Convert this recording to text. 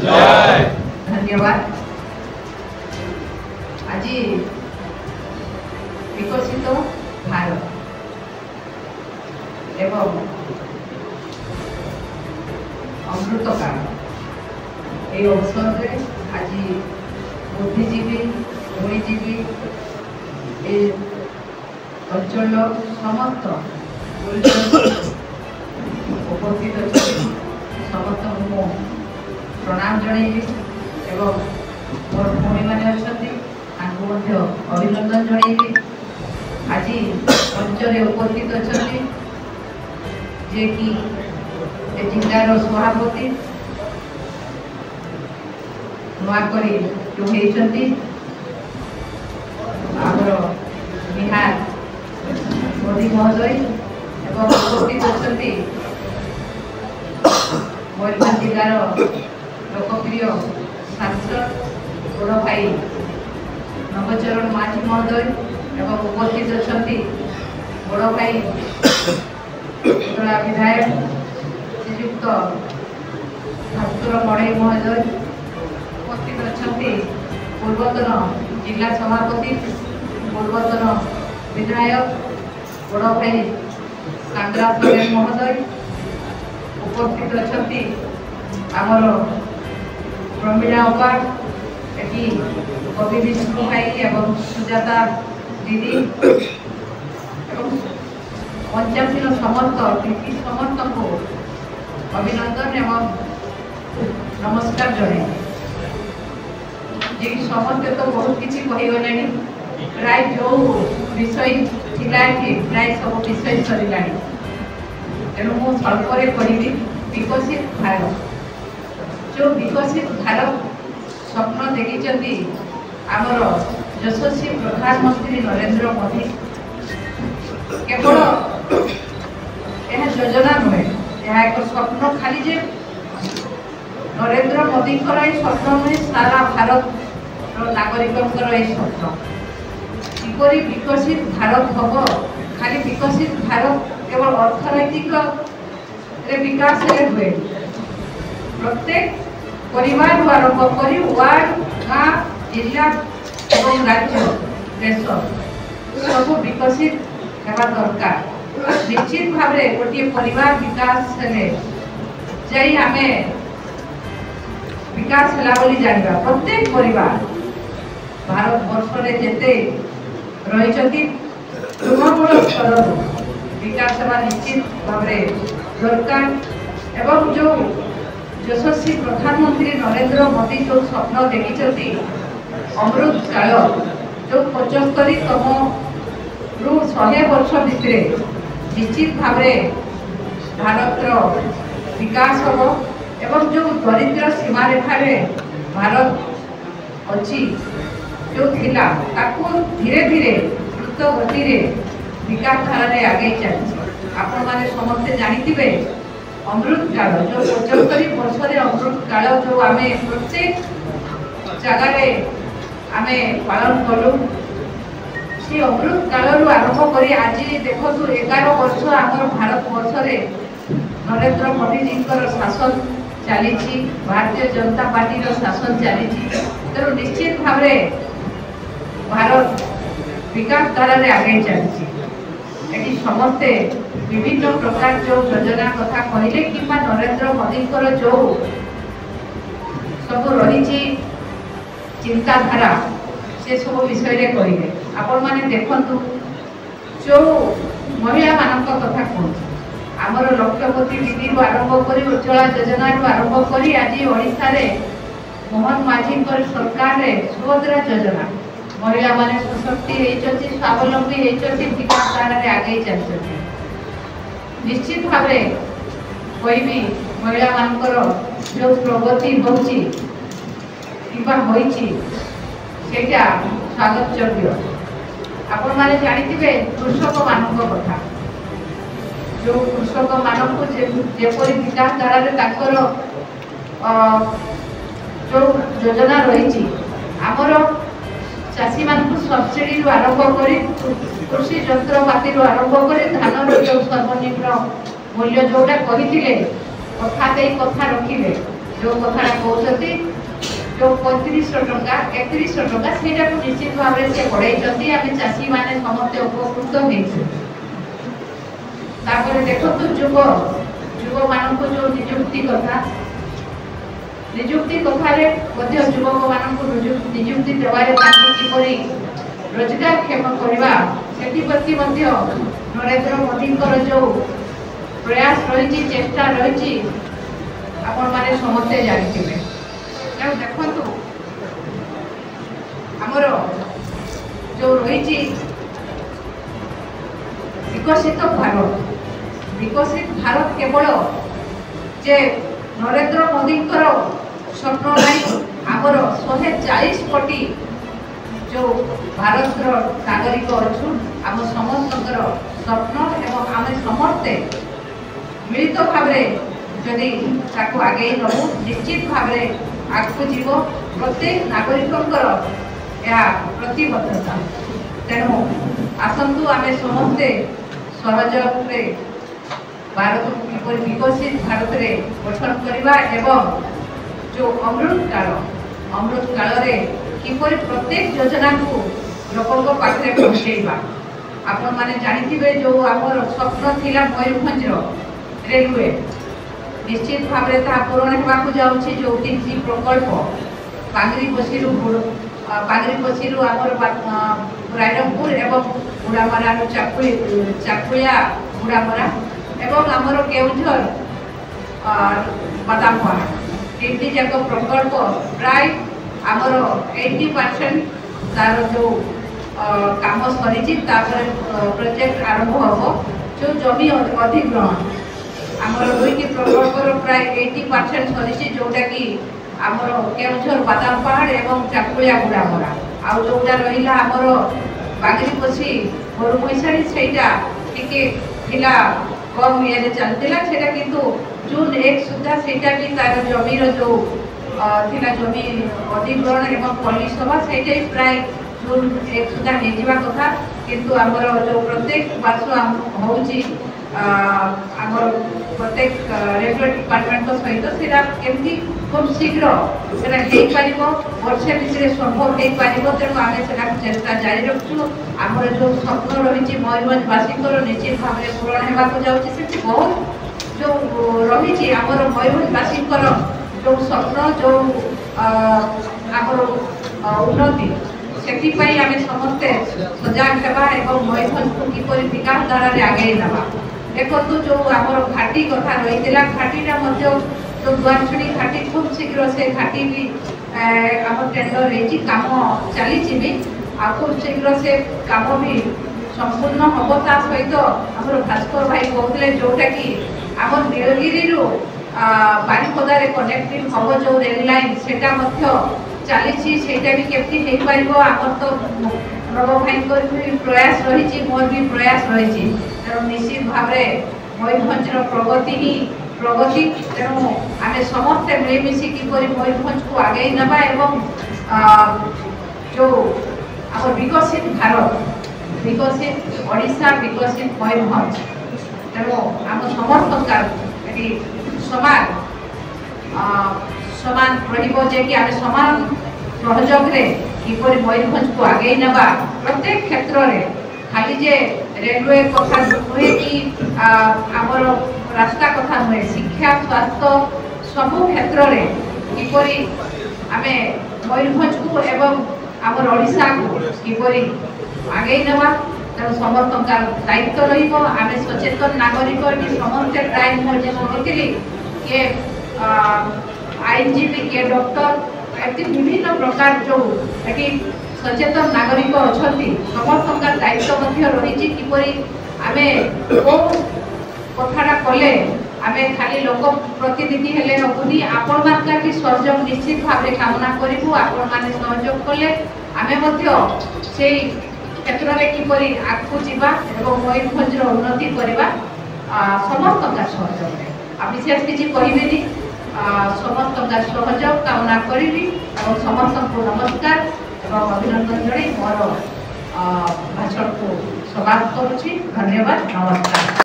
जय। धन्यवाद। आज विकसित भारत एवं अमृतकाल ये अवसर में आज बुद्धिजीवी बुणीजीवी अंचल समस्त उपस्थित समस्त मु प्रणाम जनइबी एवं मोर भौणी मैंने अच्छा अभिनंदन जनइबी। आज मंचरे उपस्थित अच्छा जे कि जिल्लार सभापति नुआकरी जो होती आमर बिहार मोदी महोदय एवं उपस्थित अच्छा मयूरभंज जिलार लोकप्रिय सांसद बड़ भाई नवचरण माझी महोदय एवं उपस्थित अच्छा बड़ भाई विधायक श्रीयुक्त भास्कर मड़ई महोदय उपस्थित अच्छा पूर्वतन जिला सभापति पूर्वतन विधायक बड़ भाई कांग्रा महोदय उपस्थित अच्छा आमर प्रमीला अपार एटी कवि विष्णु भाई एवं सुजाता दीदी पंचायती समस्त प्रीति समस्त को अभिनंदन एवं नमस्कार जन जी समस्ते तो बहुत किसी कहीगले प्राय जो विषय थिला कि प्राय सब विषय सरला तेणु मु स्वल्प कहि विकसित भारत जो विकसित भारत स्वप्न देखी आमर यशस्वी प्रधानमंत्री नरेंद्र मोदी केवल यह योजना नुहे यह एक स्वप्न खाली जे नरेंद्र मोदी स्वप्न नुहे सारा भारत नागरिकों स्वप्न किपरि विकसित भारत हम खाली विकसित भारत केवल अर्थनैतिक विकास हुए प्रत्येक परिवार आरंभ कर वार्ड गाँ जिला एवं राज्य देश सब विकसित होगा दरकार। निश्चित भाव गोटे परिवार विकास आम विकास है जाना प्रत्येक परिवार भारत वर्ष में जिते रही तृणमूल स्तर विकास सेवा निश्चित भाव दरकार एवं जो यशस्वी प्रधानमंत्री नरेंद्र मोदी जो स्वप्न देखी अमृत काल जो 75तम रु 100 वर्ष भितर निश्चित भाव भारत विकास हम एवं जो दरिद्र सीमा रेखा भारत अच्छी जो थिला ताकू धीरे धीरे द्रुत गति विकास धारा आगे चलती आपण मैंने समस्ते जानी अमृत काल जो 75 वर्ष अमृत काल जो आम प्रत्येक जगार आम पालन कलु से अमृत काल आरंभ कर आज देखो 11 वर्ष आम भारत वर्ष नरेंद्र मोदी जी शासन चली भारतीय जनता पार्टी शासन चली तेणु निश्चित भाव भारत विकास धारा आगे चलती समस्ते विभिन्न प्रकार जो योजना कथा कहले कि नरेंद्र मोदी जो सब रही चिंताधारा से सब विषय कहे आपण मैंने देखु जो महिला मान कथा कहते आमर लक्षपति दीदी आरंभ कर उज्ज्वला योजना आरंभ कर आज ओडिशा रे मोहन माझी सरकार सुभद्रा योजना महिला माने सशक्ति होती स्वावलंबी होती विकास धारा आगे चलती निश्चित भाव कहि महिला मानकर जो प्रगति होची स्वागत योग्य आपण मैंने जानिथिबे कृषक मानक कथा जो कृषक मानक जेपरी विकास धारा जो योजना रही आमर चाषी मान सब्सिडी आरंभ कर कृषि यंत्रपाति आरंभ कर धान जो सर्वनिम्न मूल्य जोटा कही कथा रखिले जो कथा कहते जो 3500 टंका 3100 टंका सेटा को निश्चित भाव से बढ़ाई आम चाषी मैंने समस्त उपकृत होपर देखो युव युव मान जो निजुक्ति कथा युवक मान निजुक्ति देवारे किपरि रोजगारक्षम करवा से नरेंद्र मोदी जो प्रयास रही चेष्टा रही आपण माने समस्ते जानते देखु आमर जो रही विकसित भारत केवल जे नरेंद्र मोदी स्वप्न नहीं आमर 140 कोटी जो भारत नागरिक अच्छु आम समस्त स्वप्न एवं आम समस्ते मिलित भाव जदि आगे नबू निश्चित भाव आगू जीव प्रत्येक नागरिक प्रतिबद्धता तेणु आसतु आम समस्ते सहयोग भारत को विकसित भारत में गठन करवा एवं जो अमृत काल किपर प्रत्येक योजना को लोकों पाखे पहुँचेबा आपण माने जानिथिबे जो आमर स्वप्न थिला मयूरभंज रेलवे निश्चित भाव में पूरण होगा जाऊँगी जो 3G प्रकल्प बांगरीपसी आमर रायरंगपुर एवं गुड़ामरा चाकुलिया गुड़ामरा एवं आमर केउझर बादामपहाड़ 3टी जाक प्रकल्प प्राय आमर 80% तार जो काम सरी प्रोजेक्ट आरंभ हम जो जमी अधिग्रहण आमर 2टी प्रकल्पर प्राय 80% सरी जोटा कि आमर केउझर बादामपहाड़ एवं चाकुलिया गुड़ामरा आउ जोटा रहा आमर बांगरीपसी बरुमैसाड़ी सेटा टिके थिला कम ये चलता सेटा किंतु जून 1 सुधा सेटा भी तार जमीर जो थिला जमी अधिग्रहण एवं पल्ली सभा सेटा प्राय जून 1 सुधा हो कथा किंतु आमर जो प्रत्येक वर्ष होची आमर प्रत्येक रेलवे डिपार्टमेंट सहित सेटा केमती खूब शीघ्र सेटा वर्षे भितर संभव हो पार तेणु आम से चेष्टा जारी रखु आमर जो स्वप्न रही मयूरभंजवासी निश्चित भाव में पूरण होगा जाऊँगी बहुत जो रही आमर मयूरभंजवासी जो स्वप्न जो आमर उन्नति से आम समस्ते सजाग होगा मयूरभंज को किपर विकास धारा आगे नवा देखो जो आमर घाटी कथा रही घाटीटा जो दुआरछड़ी घाटी खूब शीघ्र से घाटी भी आम टेंडर रही कम चली भी आ खूब शीघ्र से कम भी संपूर्ण हम ता सहित आम भास्कर भाई कहते जोटा कि आम नीलगिरी बारिपदार कनेक्टिंग हम जो रेल लाइन से चली भी केमती हो आम तो नव भाई भी प्रयास रही मोर भी प्रयास रही तेणु निश्चित भाव मयूरभंज प्रगति ही प्रगति तेणु आम समस्ते मिलमिशि किपर मयूरभंज को आगे नवा एवं जो आम विकसित भारत विकसित ओडिशा विकसित मयूरभंज तेणु आम समस्त समान समान रही आम समान सहयोग किपर मयूरभंज को आगे नवा प्रत्येक क्षेत्र में खाली जे रेलवे कथा नुहे कि आमर रास्ता कथा नुहे शिक्षा स्वास्थ्य सबु क्षेत्र में किपर आम मयूरभंज को एवं आमर ओडिशा को किपर आगे नवा तेणु समस्त दायित्व रही सचेतन नागरिक समस्ते प्राय शुणी किए आईनजीवी किए डॉक्टर एमती विभिन्न प्रकार जो ये सचेतन नागरिक अच्छा समस्त दायित्व रही किपर आम कौ कथाटा कले आम खाली लोक प्रतिनिधि हेले हेबुनी आपण मान भी सहयोग निश्चित भाव कामना करूँ आपण मैंने सहयोग कले आम से क्षेत्र में किपर आगू जावा और मयूरभंज उन्नति करवा समस्त सहयोग आ विशेष किसी कहबेनि समस्त सहयोग कामना करी और समस्त को नमस्कार और अभिनंदन जन मोर भाषण को समाप्त करुच्ची। धन्यवाद, नमस्कार।